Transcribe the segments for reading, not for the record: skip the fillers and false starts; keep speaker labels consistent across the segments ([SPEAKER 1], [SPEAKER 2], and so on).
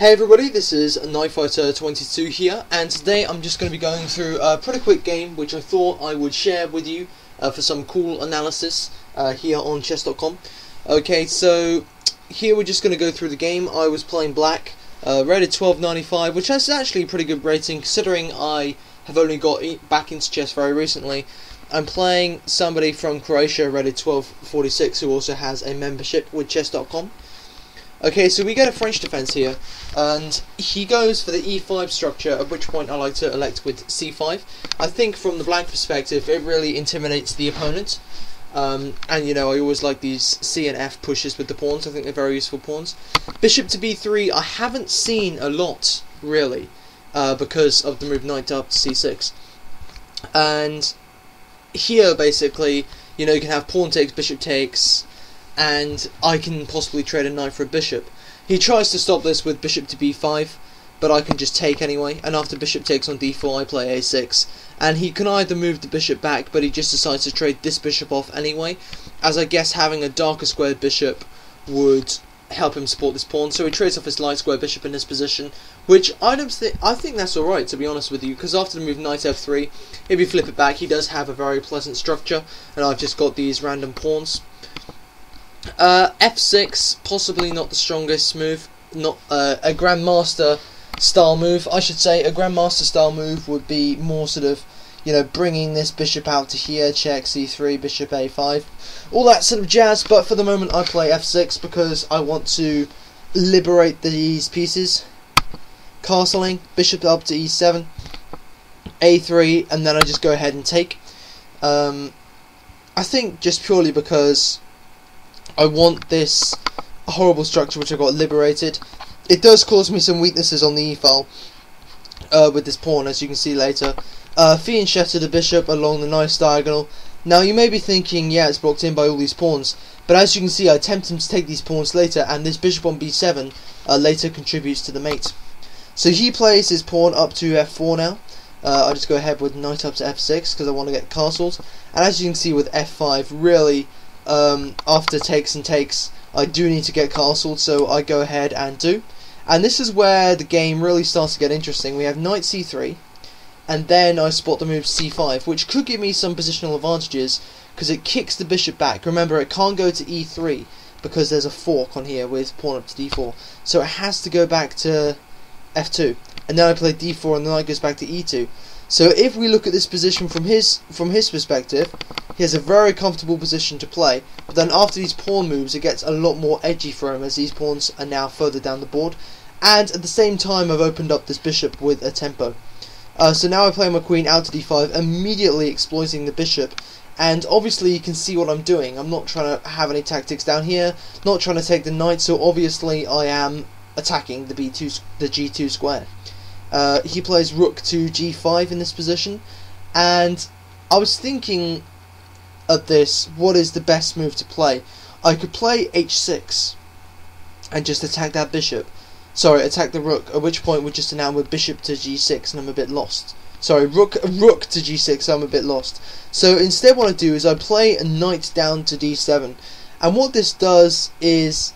[SPEAKER 1] Hey everybody, this is KnifeFighter22 here, and today I'm just going to be going through a pretty quick game which I thought I would share with you for some cool analysis here on chess.com. Okay, so here we're just going to go through the game. I was playing black, rated 1295, which is actually a pretty good rating considering I have only got back into chess very recently. I'm playing somebody from Croatia, rated 1246, who also has a membership with chess.com. Okay, so we get a French defense here, and he goes for the e5 structure, at which point I like to elect with c5. I think from the black perspective, it really intimidates the opponent, and you know, I always like these c and f pushes with the pawns. I think they're very useful pawns. Bishop to b3, I haven't seen a lot, really, because of the move knight up to c6. And here, basically, you know, you can have pawn takes, bishop takes, and I can possibly trade a knight for a bishop. He tries to stop this with bishop to b5, but I can just take anyway, and after bishop takes on d4 I play a6, and he can either move the bishop back, but he just decides to trade this bishop off anyway, as I guess having a darker squared bishop would help him support this pawn. So he trades off his light square bishop in this position, which I think that's alright, to be honest with you, because after the move knight f3, if you flip it back, he does have a very pleasant structure, and I've just got these random pawns. F6, possibly not the strongest move, not a grandmaster style move, I should say. A grandmaster style move would be more sort of, you know, bringing this bishop out to here, check c3, bishop a5, all that sort of jazz, but for the moment I play f6 because I want to liberate these pieces. Castling, bishop up to e7, a3, and then I just go ahead and take. I think just purely because I want this horrible structure which I got liberated. It does cause me some weaknesses on the e-file with this pawn, as you can see later. Fianchetto the bishop along the nice diagonal. Now you may be thinking, yeah, it's blocked in by all these pawns, but as you can see I tempt him to take these pawns later, and this bishop on b7 later contributes to the mate. So he plays his pawn up to f4 now. I just go ahead with knight up to f6 because I want to get castled, and as you can see with f5, really after takes and takes I do need to get castled, so I go ahead and do. And this is where the game really starts to get interesting. We have knight c3, and then I spot the move c5, which could give me some positional advantages because it kicks the bishop back. Remember, it can't go to e3 because there's a fork on here with pawn up to d4, so it has to go back to f2, and then I play d4 and the knight goes back to e2. So if we look at this position from his perspective, he has a very comfortable position to play, but then after these pawn moves it gets a lot more edgy for him as these pawns are now further down the board, and at the same time I've opened up this bishop with a tempo. So now I play my queen out to d5, immediately exploiting the bishop, and obviously you can see what I'm doing. I'm not trying to have any tactics down here, not trying to take the knight, so obviously I am attacking the g2 square. He plays rook to g5 in this position, and I was thinking of this, what is the best move to play? I could play h6 and just attack that bishop, sorry, attack the rook, at which point we're just now with bishop to g6 and I'm a bit lost. Sorry, rook to g6, so I'm a bit lost. So instead what I do is I play a knight down to d7, and what this does is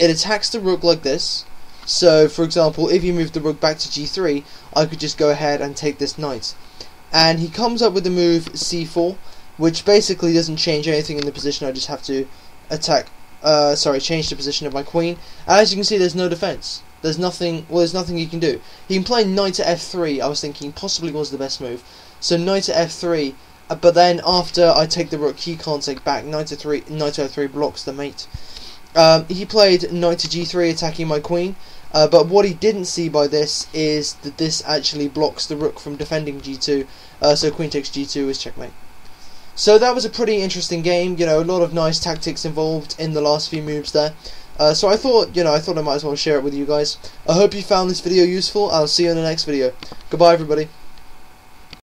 [SPEAKER 1] it attacks the rook like this. So, for example, if you move the rook back to g3, I could just go ahead and take this knight. And he comes up with the move c4, which basically doesn't change anything in the position. I just have to attack, change the position of my queen. And as you can see, there's no defense. There's nothing he can do. He can play knight to f3, I was thinking possibly was the best move. So knight to f3, but then after I take the rook, he can't take back. Knight to f3 blocks the mate. He played knight to g3, attacking my queen. But what he didn't see by this is that this actually blocks the rook from defending g2, so queen takes g2 is checkmate. So that was a pretty interesting game, you know, a lot of nice tactics involved in the last few moves there. So I thought I might as well share it with you guys. I hope you found this video useful. I'll see you in the next video. Goodbye everybody.